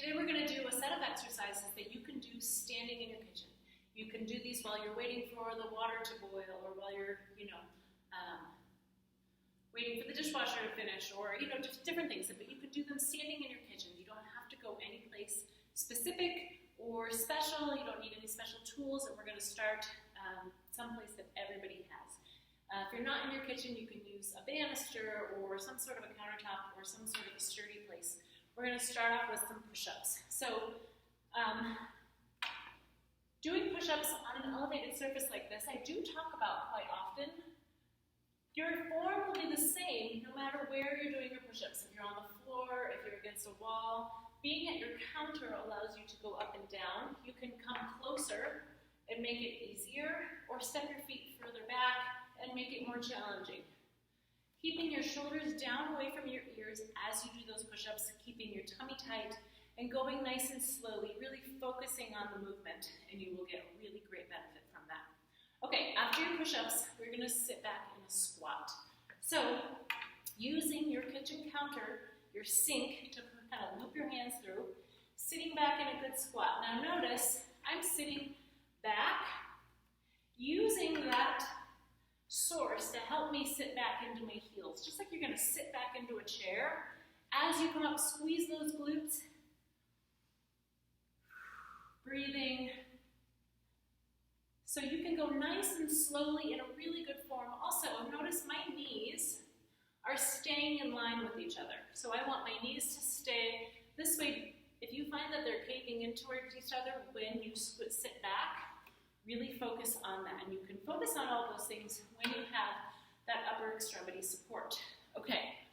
Today we're going to do a set of exercises that you can do standing in your kitchen. You can do these while you're waiting for the water to boil, or while you're, waiting for the dishwasher to finish, or, just different things. But you can do them standing in your kitchen. You don't have to go any place specific or special. You don't need any special tools, and we're going to start someplace that everybody has. If you're not in your kitchen, you can use a banister or some sort of a countertop or some sort of a sturdy place. We're going to start off with some push-ups. So, doing push-ups on an elevated surface like this, I do talk about quite often. Your form will be the same no matter where you're doing your push-ups. If you're on the floor, if you're against a wall, being at your counter allows you to go up and down. You can come closer and make it easier, or step your feet further back and make it more challenging. Keeping your shoulders down away from your ears as you do those push-ups, keeping your tummy tight, and going nice and slowly, really focusing on the movement, and you will get a really great benefit from that. Okay, after your push-ups, we're going to sit back in a squat. So, using your kitchen counter, your sink, to kind of loop your hands through, sitting back in a good squat. Now notice, I'm sitting back, using that source to help me sit back into my heels, just like you're going to sit back into a chair. As you come up, squeeze those glutes, breathing. So you can go nice and slowly in a really good form. Also, notice my knees are staying in line with each other. So I want my knees to stay this way. If you find that they're caving in towards each other when you sit back, really focus on that. And you can focus on all those things when you have that upper extremity support. Okay.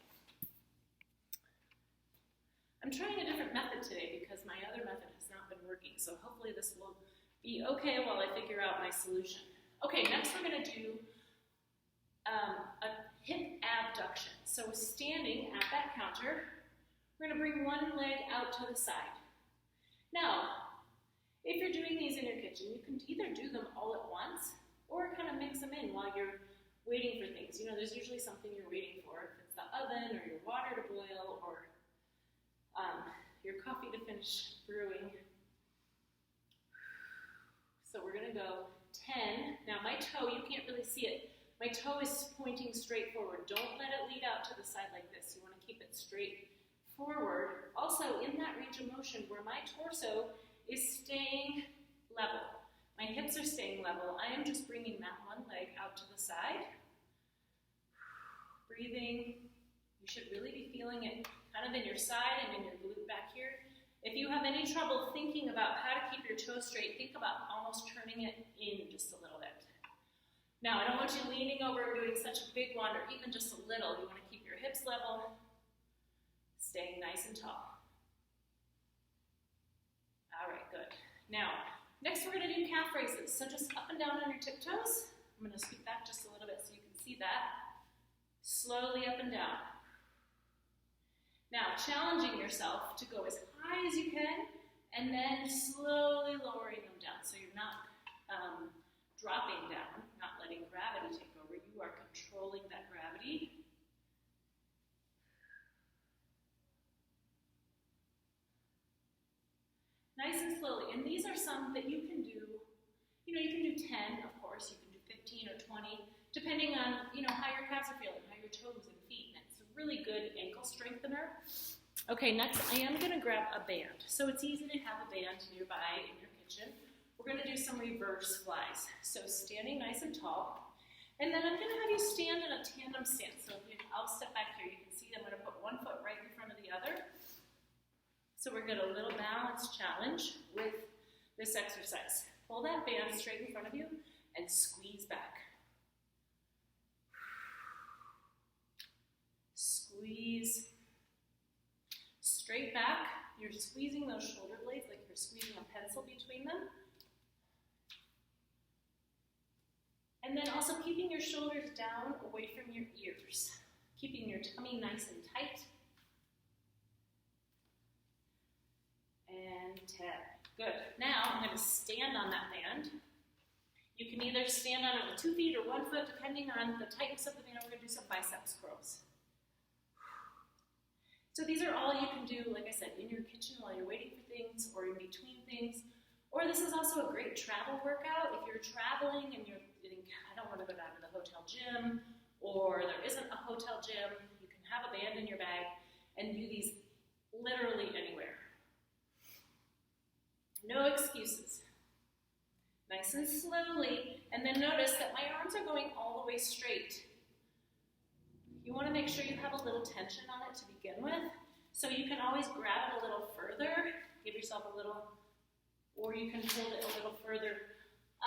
I'm trying a different method today because my other method has not been working. So hopefully this will be okay while I figure out my solution. Okay, next we're going to do a hip abduction. So standing at that counter, we're going to bring one leg out to the side. Now, if you're doing these in your kitchen, you can either do them all at once or kind of mix them in while you're waiting for things. There's usually something you're waiting for. If it's the oven or your water to boil or your coffee to finish brewing. So we're going to go 10. Now my toe, you can't really see it. My toe is pointing straight forward. Don't let it lead out to the side like this. You want to keep it straight forward. Also, in that range of motion where my torso is staying level, my hips are staying level, I am just bringing that one leg out to the side. Breathing. You should really be feeling it kind of in your side and in your glute back here. If you have any trouble thinking about how to keep your toes straight, think about almost turning it in just a little bit. Now, I don't want you leaning over and doing such a big one, or even just a little. You want to keep your hips level, staying nice and tall. All right, good. Now, next we're going to do calf raises. So just up and down on your tiptoes. I'm going to scoot back just a little bit so you can see that. Slowly up and down. Now, challenging yourself to go as high as you can, and then slowly lowering them down. So you're not dropping down, not letting gravity take over. You are controlling that gravity. Nice and slowly. And these are some that you can do. You can do 10, of course. You can do 15 or 20, depending on, how your calves are feeling, how your toes and feet. And it's a really good ankle strengthener. Okay, next I am going to grab a band. So it's easy to have a band nearby in your kitchen. We're going to do some reverse flies. So standing nice and tall. And then I'm going to have you stand in a tandem stance. So I'll step back here. You can see I'm going to put one foot right in front of the other. So we're going to a little balance challenge with this exercise. Pull that band straight in front of you and squeeze back. Squeeze. Straight back. You're squeezing those shoulder blades like you're squeezing a pencil between them. And then also keeping your shoulders down away from your ears. Keeping your tummy nice and tight. And 10. Good. Now I'm going to stand on that band. You can either stand on it with 2 feet or 1 foot, depending on the tightness of the band. We're going to do some biceps curls. So these are all you can do, like I said, in your kitchen while you're waiting for things or in between things. Or this is also a great travel workout. If you're traveling and you're thinking, I don't want to go down to the hotel gym, or there isn't a hotel gym, you can have a band in your bag and do these literally anywhere. No excuses. Nice and slowly, and then notice that my arms are going all the way straight. You want to make sure you have a little tension on it to begin with, so you can always grab it a little further, give yourself a little, or you can hold it a little further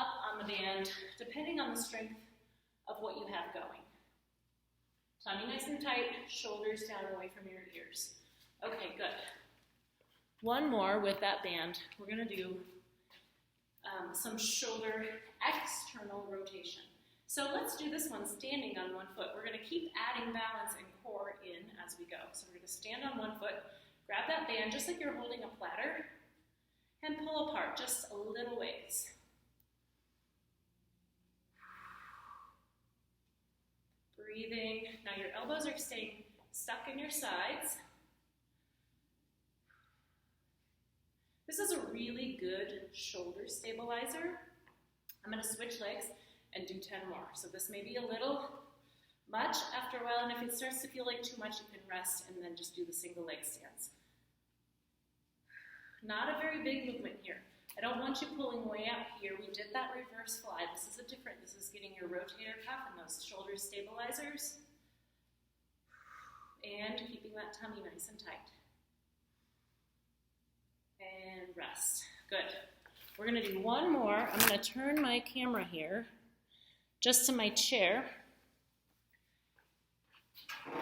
up on the band, depending on the strength of what you have going. Tummy nice and tight, shoulders down away from your ears. Okay, good. One more with that band. We're going to do some shoulder external rotation. So let's do this one standing on one foot. We're going to keep adding balance and core in as we go. So we're going to stand on one foot, grab that band just like you're holding a platter, and pull apart just a little ways. Breathing. Now your elbows are staying stuck in your sides. This is a really good shoulder stabilizer. I'm going to switch legs and do 10 more. So this may be a little much after a while, and if it starts to feel like too much, you can rest and then just do the single leg stance. Not a very big movement here. I don't want you pulling way out here. We did that reverse fly. This is this is getting your rotator cuff and those shoulder stabilizers, and keeping that tummy nice and tight. And rest. Good. We're going to do one more. I'm going to turn my camera here just to my chair.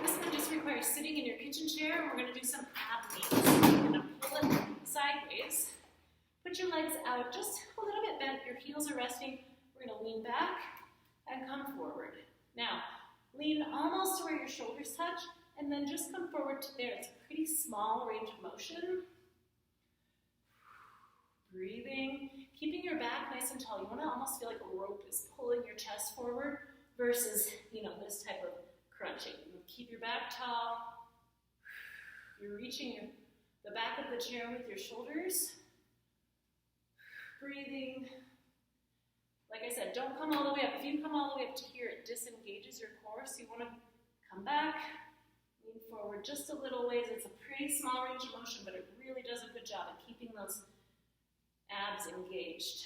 This one just requires sitting in your kitchen chair, and we're going to do some ab knees. You're going to pull it sideways. Put your legs out just a little bit bent. Your heels are resting. We're going to lean back and come forward. Now, lean almost to where your shoulders touch, and then just come forward to there. It's a pretty small range of motion. Breathing, keeping your back nice and tall. You want to almost feel like a rope is pulling your chest forward versus, this type of crunching. Keep your back tall. You're reaching the back of the chair with your shoulders. Breathing. Like I said, don't come all the way up. If you come all the way up to here, it disengages your core, so you want to come back, lean forward just a little ways. It's a pretty small range of motion, but it really does a good job at keeping those abs engaged.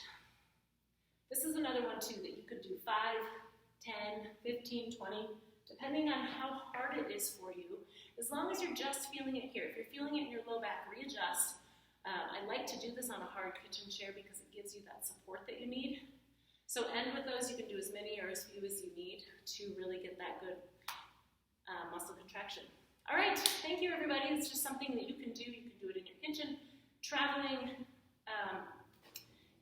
This is another one too that you could do 5, 10, 15, 20, depending on how hard it is for you. As long as you're just feeling it here. If you're feeling it in your low back, readjust. I like to do this on a hard kitchen chair because it gives you that support that you need. So end with those. You can do as many or as few as you need to really get that good muscle contraction. All right, thank you everybody. It's just something that you can do. You can do it in your kitchen, traveling,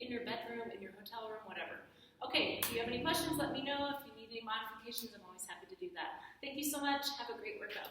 in your bedroom, in your hotel room, whatever. Okay, if you have any questions, let me know. If you need any modifications, I'm always happy to do that. Thank you so much. Have a great workout.